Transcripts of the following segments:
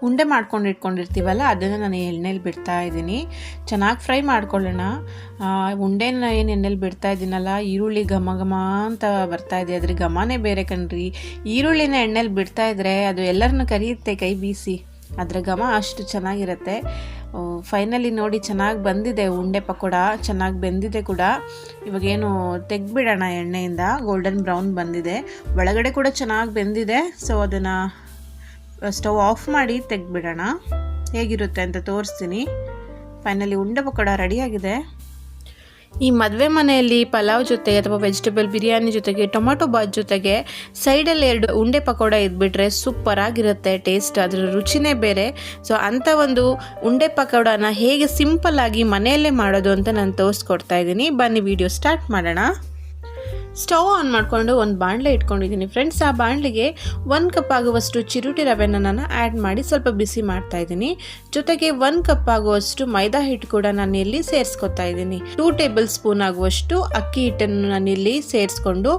ಉಂಡೆ ಮಾಡ್ಕೊಂಡು ಇಟ್ಕೊಂಡಿರ್ತೀವಲ್ಲ ಅದನ್ನು ನಾನು ಎಣ್ಣೆಲಿ ಬಿಡ್ತಾ ಇದ್ದೀನಿ. ಚೆನ್ನಾಗಿ ಫ್ರೈ ಮಾಡ್ಕೊಳ್ಳೋಣ. ಉಂಡೆನ ಏನು ಎಣ್ಣೆಲಿ ಬಿಡ್ತಾ ಇದ್ದೀನಲ್ಲ, ಈರುಳ್ಳಿ ಘಮ ಘಮ ಅಂತ ಬರ್ತಾ ಇದೆ, ಅದ್ರ ಘಮನೇ ಬೇರೆ ಕಣ್ರಿ. ಈರುಳ್ಳಿನ ಎಣ್ಣೆಲಿ ಬಿಡ್ತಾ ಇದ್ರೆ ಅದು ಎಲ್ಲರನ್ನ ಕರಿಯುತ್ತೆ ಕೈ ಬೀಸಿ, ಅದರ ಘಮ ಅಷ್ಟು ಚೆನ್ನಾಗಿರುತ್ತೆ. ಫೈನಲಿ ನೋಡಿ ಚೆನ್ನಾಗಿ ಬಂದಿದೆ ಉಂಡೆ ಪಕೋಡ, ಚೆನ್ನಾಗಿ ಬೆಂದಿದೆ ಕೂಡ. ಇವಾಗೇನು ತೆಗ್ದುಬಿಡೋಣ ಎಣ್ಣೆಯಿಂದ. ಗೋಲ್ಡನ್ ಬ್ರೌನ್ ಬಂದಿದೆ, ಒಳಗಡೆ ಕೂಡ ಚೆನ್ನಾಗಿ ಬೆಂದಿದೆ. ಸೊ ಅದನ್ನು ಸ್ಟವ್ ಆಫ್ ಮಾಡಿ ತೆಗ್ದುಬಿಡೋಣ. ಹೇಗಿರುತ್ತೆ ಅಂತ ತೋರಿಸ್ತೀನಿ. ಫೈನಲಿ ಉಂಡೆ ಪಕೋಡ ರೆಡಿಯಾಗಿದೆ. ಈ ಮದುವೆ ಮನೆಯಲ್ಲಿ ಪಲಾವ್ ಜೊತೆ ಅಥವಾ ವೆಜಿಟೇಬಲ್ ಬಿರಿಯಾನಿ ಜೊತೆಗೆ ಟೊಮಾಟೊ ಬಾತ್ ಜೊತೆಗೆ ಸೈಡಲ್ಲಿ 2 ಉಂಡೆ ಪಕೋಡ ಇದ್ಬಿಟ್ರೆ ಸೂಪರಾಗಿರುತ್ತೆ ಟೇಸ್ಟ್, ಅದರ ರುಚಿನೇ ಬೇರೆ. ಸೊ ಅಂಥ ಒಂದು ಉಂಡೆ ಪಕೋಡನ ಹೇಗೆ ಸಿಂಪಲ್ಲಾಗಿ ಮನೆಯಲ್ಲೇ ಮಾಡೋದು ಅಂತ ನಾನು ತೋರಿಸ್ಕೊಡ್ತಾ ಇದ್ದೀನಿ. ಬನ್ನಿ ವಿಡಿಯೋ ಸ್ಟಾರ್ಟ್ ಮಾಡೋಣ. ಸ್ಟವ್ ಆನ್ ಮಾಡಿಕೊಂಡು ಒಂದು ಬಾಣಲೆ ಇಟ್ಕೊಂಡಿದ್ದೀನಿ ಫ್ರೆಂಡ್ಸ್. ಆ ಬಾಣಲೆಗೆ 1 ಕಪ್ ಆಗುವಷ್ಟು ಚಿರುಟಿ ರವೆನ ನಾನು ಆ್ಯಡ್ ಮಾಡಿ ಸ್ವಲ್ಪ ಬಿಸಿ ಮಾಡ್ತಾ ಇದ್ದೀನಿ. ಜೊತೆಗೆ 1 ಕಪ್ ಆಗುವಷ್ಟು ಮೈದಾ ಹಿಟ್ಟು ಕೂಡ ನಾನು ಇಲ್ಲಿ ಸೇರಿಸ್ಕೊತಾ ಇದ್ದೀನಿ. 2 ಟೇಬಲ್ ಸ್ಪೂನ್ ಆಗುವಷ್ಟು ಅಕ್ಕಿ ಹಿಟ್ಟನ್ನು ನಾನು ಇಲ್ಲಿ ಸೇರಿಸ್ಕೊಂಡು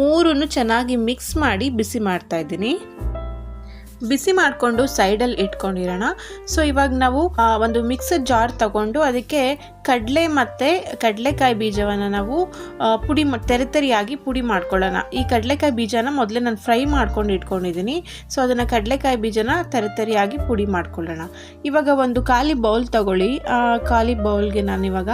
3 ಚೆನ್ನಾಗಿ ಮಿಕ್ಸ್ ಮಾಡಿ ಬಿಸಿ ಮಾಡ್ತಾ ಇದ್ದೀನಿ. ಬಿಸಿ ಮಾಡಿಕೊಂಡು ಸೈಡಲ್ಲಿ ಇಟ್ಕೊಂಡಿರೋಣ. ಸೊ ಇವಾಗ ನಾವು ಒಂದು ಮಿಕ್ಸರ್ ಜಾರ್ ತಗೊಂಡು ಅದಕ್ಕೆ ಕಡಲೆ ಮತ್ತು ಕಡಲೆಕಾಯಿ ಬೀಜವನ್ನು ನಾವು ತೆರೆತರಿಯಾಗಿ ಪುಡಿ ಮಾಡ್ಕೊಳ್ಳೋಣ. ಈ ಕಡಲೆಕಾಯಿ ಬೀಜನ ಮೊದಲೇ ನಾನು ಫ್ರೈ ಮಾಡ್ಕೊಂಡು ಇಟ್ಕೊಂಡಿದ್ದೀನಿ. ಸೊ ಅದನ್ನು ಕಡಲೆಕಾಯಿ ಬೀಜನ ತೆರೆತರಿಯಾಗಿ ಪುಡಿ ಮಾಡ್ಕೊಳ್ಳೋಣ. ಇವಾಗ ಒಂದು ಖಾಲಿ ಬೌಲ್ ತಗೊಳ್ಳಿ. ಖಾಲಿ ಬೌಲ್ಗೆ ನಾನು ಇವಾಗ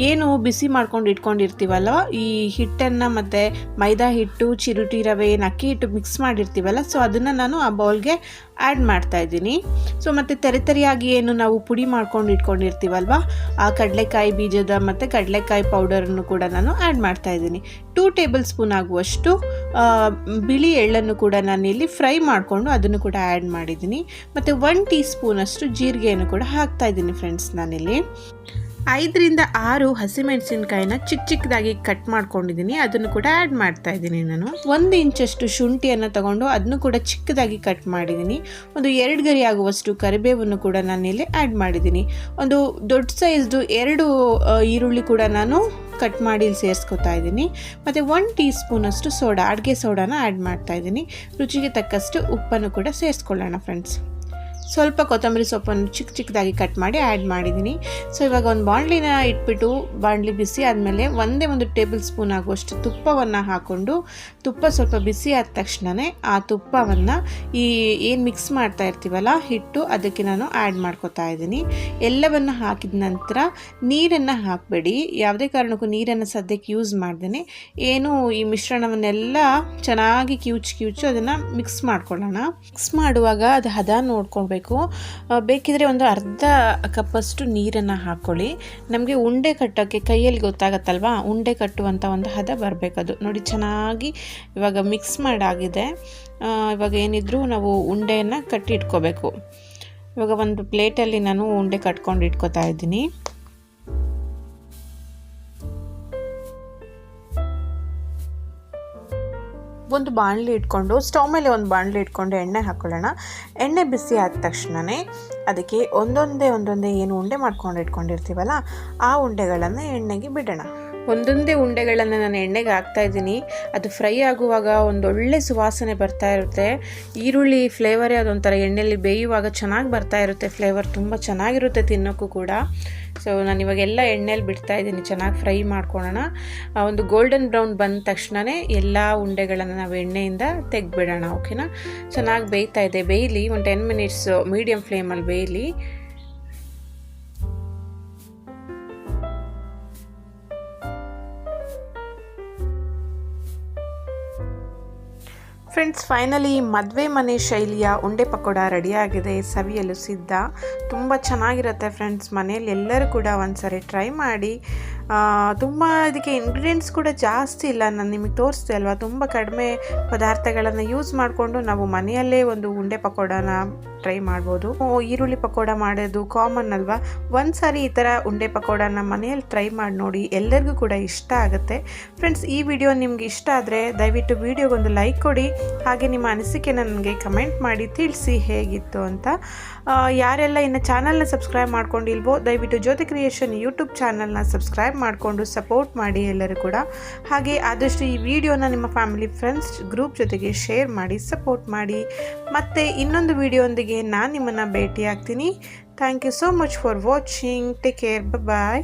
ಏನು ಬಿಸಿ ಮಾಡ್ಕೊಂಡು ಇಟ್ಕೊಂಡಿರ್ತೀವಲ್ಲ ಈ ಹಿಟ್ಟನ್ನು ಮತ್ತು ಮೈದಾ ಹಿಟ್ಟು, ಚಿರುಟಿ ರವೆ, ಅಕ್ಕಿ ಹಿಟ್ಟು ಮಿಕ್ಸ್ ಮಾಡಿರ್ತೀವಲ್ಲ, ಸೊ ಅದನ್ನು ನಾನು ಆ ಬೌಲ್ಗೆ ಆ್ಯಡ್ ಮಾಡ್ತಾ ಇದ್ದೀನಿ. ಸೊ ಮತ್ತು ತೆರೆತರಿಯಾಗಿ ಏನು ನಾವು ಪುಡಿ ಮಾಡ್ಕೊಂಡು ಇಟ್ಕೊಂಡಿರ್ತೀವಲ್ವ ಆ ಕಡಲೆಕಾಯಿ ಬೀಜದ ಮತ್ತು ಕಡಲೆಕಾಯಿ ಪೌಡರನ್ನು ಕೂಡ ನಾನು ಆ್ಯಡ್ ಮಾಡ್ತಾ ಇದ್ದೀನಿ. 2 ಟೇಬಲ್ ಸ್ಪೂನ್ ಆಗುವಷ್ಟು ಬಿಳಿ ಎಳ್ಳನ್ನು ಕೂಡ ನಾನು ಇಲ್ಲಿ ಫ್ರೈ ಮಾಡಿಕೊಂಡು ಅದನ್ನು ಕೂಡ ಆ್ಯಡ್ ಮಾಡಿದ್ದೀನಿ. ಮತ್ತು 1 ಟೀ ಸ್ಪೂನಷ್ಟು ಜೀರಿಗೆಯನ್ನು ಕೂಡ ಹಾಕ್ತಾ ಇದ್ದೀನಿ ಫ್ರೆಂಡ್ಸ್. ನಾನಿಲ್ಲಿ 5 ರಿಂದ 6 ಹಸಿಮೆಣಸಿನಕಾಯಿನ ಚಿಕ್ಕದಾಗಿ ಕಟ್ ಮಾಡ್ಕೊಂಡಿದ್ದೀನಿ, ಅದನ್ನು ಕೂಡ ಆ್ಯಡ್ ಮಾಡ್ತಾ ಇದ್ದೀನಿ. ನಾನು 1 ಇಂಚಷ್ಟು ಶುಂಠಿಯನ್ನು ತಗೊಂಡು ಅದನ್ನು ಕೂಡ ಚಿಕ್ಕದಾಗಿ ಕಟ್ ಮಾಡಿದ್ದೀನಿ. ಒಂದು 2 ಗರಿ ಆಗುವಷ್ಟು ಕರಿಬೇವನ್ನು ಕೂಡ ನಾನಿಲ್ಲಿ ಆ್ಯಡ್ ಮಾಡಿದ್ದೀನಿ. ಒಂದು ದೊಡ್ಡ ಸೈಜ್ದು 2 ಈರುಳ್ಳಿ ಕೂಡ ನಾನು ಕಟ್ ಮಾಡಿ ಇಲ್ಲಿ ಸೇರಿಸ್ಕೊತಾ ಇದ್ದೀನಿ. ಮತ್ತು 1 ಟೀ ಸ್ಪೂನಷ್ಟು ಅಡುಗೆ ಸೋಡಾನ ಆ್ಯಡ್ ಮಾಡ್ತಾ ಇದ್ದೀನಿ. ರುಚಿಗೆ ತಕ್ಕಷ್ಟು ಉಪ್ಪನ್ನು ಕೂಡ ಸೇರಿಸ್ಕೊಳ್ಳೋಣ ಫ್ರೆಂಡ್ಸ್. ಸ್ವಲ್ಪ ಕೊತ್ತಂಬರಿ ಸೊಪ್ಪನ್ನು ಚಿಕ್ಕದಾಗಿ ಕಟ್ ಮಾಡಿ ಆ್ಯಡ್ ಮಾಡಿದ್ದೀನಿ. ಸೊ ಇವಾಗ ಒಂದು ಬಾಣಲಿನ ಇಟ್ಬಿಟ್ಟು ಬಾಣಲಿ ಬಿಸಿ ಆದಮೇಲೆ 1 ಟೇಬಲ್ ಸ್ಪೂನ್ ಆಗುವಷ್ಟು ತುಪ್ಪವನ್ನು ಹಾಕ್ಕೊಂಡು ತುಪ್ಪ ಸ್ವಲ್ಪ ಬಿಸಿ ಆದ ತಕ್ಷಣವೇ ಆ ತುಪ್ಪವನ್ನು ಈ ಏನು ಮಿಕ್ಸ್ ಮಾಡ್ತಾ ಇರ್ತೀವಲ್ಲ ಹಿಟ್ಟು ಅದಕ್ಕೆ ನಾನು ಆ್ಯಡ್ ಮಾಡ್ಕೊತಾ ಇದ್ದೀನಿ. ಎಲ್ಲವನ್ನು ಹಾಕಿದ ನಂತರ ನೀರನ್ನು ಹಾಕಬೇಡಿ, ಯಾವುದೇ ಕಾರಣಕ್ಕೂ ನೀರನ್ನು ಸದ್ಯಕ್ಕೆ ಯೂಸ್ ಮಾಡ್ದೇ ಏನು ಈ ಮಿಶ್ರಣವನ್ನೆಲ್ಲ ಚೆನ್ನಾಗಿ ಕಿವುಚು ಅದನ್ನು ಮಿಕ್ಸ್ ಮಾಡ್ಕೊಳ್ಳೋಣ. ಮಿಕ್ಸ್ ಮಾಡುವಾಗ ಅದು ಹದ ನೋಡ್ಕೊಳ್ಬೇಕು. ಬೇಕಿದ್ರೆ ಒಂದು ಅರ್ಧ ಕಪ್ಪಷ್ಟು ನೀರನ್ನು ಹಾಕ್ಕೊಳ್ಳಿ. ನಮಗೆ ಉಂಡೆ ಕಟ್ಟೋಕ್ಕೆ ಕೈಯಲ್ಲಿ ಗೊತ್ತಾಗತ್ತಲ್ವಾ, ಉಂಡೆ ಕಟ್ಟುವಂಥ ಒಂದು ಹದ ಬರಬೇಕದು ನೋಡಿ. ಚೆನ್ನಾಗಿ ಇವಾಗ ಮಿಕ್ಸ್ ಮಾಡಾಗಿದೆ. ಇವಾಗ ಏನಿದ್ರು ನಾವು ಉಂಡೆಯನ್ನು ಕಟ್ಟಿ ಇಟ್ಕೋಬೇಕು. ಇವಾಗ ಒಂದು ಪ್ಲೇಟಲ್ಲಿ ನಾನು ಉಂಡೆ ಕಟ್ಕೊಂಡು ಇಟ್ಕೋತಾ ಇದ್ದೀನಿ. ಒಂದು ಬಾಣಲಿ ಇಟ್ಕೊಂಡು ಸ್ಟವ್ ಮೇಲೆ ಒಂದು ಬಾಣಲಿ ಇಟ್ಕೊಂಡು ಎಣ್ಣೆ ಹಾಕ್ಕೊಳ್ಳೋಣ. ಎಣ್ಣೆ ಬಿಸಿ ಆದ ತಕ್ಷಣವೇ ಅದಕ್ಕೆ ಒಂದೊಂದೇ ಏನು ಉಂಡೆ ಮಾಡ್ಕೊಂಡು ಇಟ್ಕೊಂಡಿರ್ತೀವಲ್ಲ ಆ ಉಂಡೆಗಳನ್ನು ಎಣ್ಣೆಗೆ ಬಿಡೋಣ. ಒಂದೊಂದೇ ಉಂಡೆಗಳನ್ನು ನಾನು ಎಣ್ಣೆಗೆ ಹಾಕ್ತಾ ಇದ್ದೀನಿ. ಅದು ಫ್ರೈ ಆಗುವಾಗ ಒಂದೊಳ್ಳೆ ಸುವಾಸನೆ ಬರ್ತಾ ಇರುತ್ತೆ. ಈರುಳ್ಳಿ ಫ್ಲೇವರೇ ಅದೊಂಥರ ಎಣ್ಣೆಯಲ್ಲಿ ಬೇಯುವಾಗ ಚೆನ್ನಾಗಿ ಬರ್ತಾ ಇರುತ್ತೆ. ಫ್ಲೇವರ್ ತುಂಬ ಚೆನ್ನಾಗಿರುತ್ತೆ ತಿನ್ನೋಕ್ಕೂ ಕೂಡ. ಸೊ ನಾನು ಇವಾಗೆಲ್ಲ ಎಣ್ಣೆಯಲ್ಲಿ ಬಿಡ್ತಾ ಇದ್ದೀನಿ. ಚೆನ್ನಾಗಿ ಫ್ರೈ ಮಾಡ್ಕೊಳ್ಳೋಣ. ಒಂದು ಗೋಲ್ಡನ್ ಬ್ರೌನ್ ಬಂದ ತಕ್ಷಣವೇ ಎಲ್ಲ ಉಂಡೆಗಳನ್ನು ನಾವು ಎಣ್ಣೆಯಿಂದ ತೆಗೆದುಬಿಡೋಣ. ಓಕೆನಾ. ಚೆನ್ನಾಗಿ ಬೇಯ್ತಾ ಇದೆ, ಬೇಯಲಿ. ಒಂದು 10 ಮಿನಿಟ್ಸ್ ಮೀಡಿಯಮ್ ಫ್ಲೇಮಲ್ಲಿ ಬೇಯಲಿ. ಫ್ರೆಂಡ್ಸ್ ಫೈನಲಿ ಮದುವೆ ಮನೆ ಶೈಲಿಯ ಉಂಡೆ ಪಕೋಡ ರೆಡಿಯಾಗಿದೆ, ಸವಿಯಲು ಸಿದ್ಧ. ತುಂಬ ಚೆನ್ನಾಗಿರುತ್ತೆ ಫ್ರೆಂಡ್ಸ್. ಮನೆಯಲ್ಲಿ ಎಲ್ಲರೂ ಕೂಡ ಒಂದ್ಸರಿ ಟ್ರೈ ಮಾಡಿ. ತುಂಬ ಇದಕ್ಕೆ ಇಂಗ್ರೀಡಿಯೆಂಟ್ಸ್ ಕೂಡ ಜಾಸ್ತಿ ಇಲ್ಲ, ನಾನು ನಿಮಗೆ ತೋರಿಸ್ದೆ ಅಲ್ವಾ. ತುಂಬ ಕಡಿಮೆ ಪದಾರ್ಥಗಳನ್ನು ಯೂಸ್ ಮಾಡಿಕೊಂಡು ನಾವು ಮನೆಯಲ್ಲೇ ಒಂದು ಉಂಡೆ ಪಕೋಡನ ಟ್ರೈ ಮಾಡ್ಬೋದು. ಈರುಳ್ಳಿ ಪಕೋಡ ಮಾಡೋದು ಕಾಮನ್ ಅಲ್ವಾ. ಒಂದು ಸಾರಿ ಈ ಥರ ಉಂಡೆ ಪಕೋಡನ ಮನೆಯಲ್ಲಿ ಟ್ರೈ ಮಾಡಿ ನೋಡಿ, ಎಲ್ಲರಿಗೂ ಕೂಡ ಇಷ್ಟ ಆಗುತ್ತೆ. ಫ್ರೆಂಡ್ಸ್ ಈ ವಿಡಿಯೋ ನಿಮ್ಗೆ ಇಷ್ಟ ಆದರೆ ದಯವಿಟ್ಟು ವಿಡಿಯೋಗೊಂದು ಲೈಕ್ ಕೊಡಿ. ಹಾಗೆ ನಿಮ್ಮ ಅನಿಸಿಕೆ ನನಗೆ ಕಮೆಂಟ್ ಮಾಡಿ ತಿಳಿಸಿ ಹೇಗಿತ್ತು ಅಂತ. ಯಾರೆಲ್ಲ ಇನ್ನು ಚಾನಲ್ನ ಸಬ್ಸ್ಕ್ರೈಬ್ ಮಾಡ್ಕೊಂಡಿಲ್ವೋ ದಯವಿಟ್ಟು ಜ್ಯೋತಿ ಕ್ರಿಯೇಷನ್ ಯೂಟ್ಯೂಬ್ ಚಾನಲ್ನ ಸಬ್ಸ್ಕ್ರೈಬ್ ಮಾಡಿಕೊಂಡು ಸಪೋರ್ಟ್ ಮಾಡಿ ಎಲ್ಲರೂ ಕೂಡ. ಹಾಗೆ ಆದಷ್ಟು ಈ ವಿಡಿಯೋನ ನಿಮ್ಮ ಫ್ಯಾಮಿಲಿ ಫ್ರೆಂಡ್ಸ್ ಗ್ರೂಪ್ ಜೊತೆಗೆ ಶೇರ್ ಮಾಡಿ ಸಪೋರ್ಟ್ ಮಾಡಿ. ಮತ್ತು ಇನ್ನೊಂದು ವಿಡಿಯೋದೊಂದಿಗೆ ನಾನು ನಿಮ್ಮನ್ನು ಭೇಟಿ ಆಗ್ತೀನಿ. Thank you so much for watching. Take care. Bye.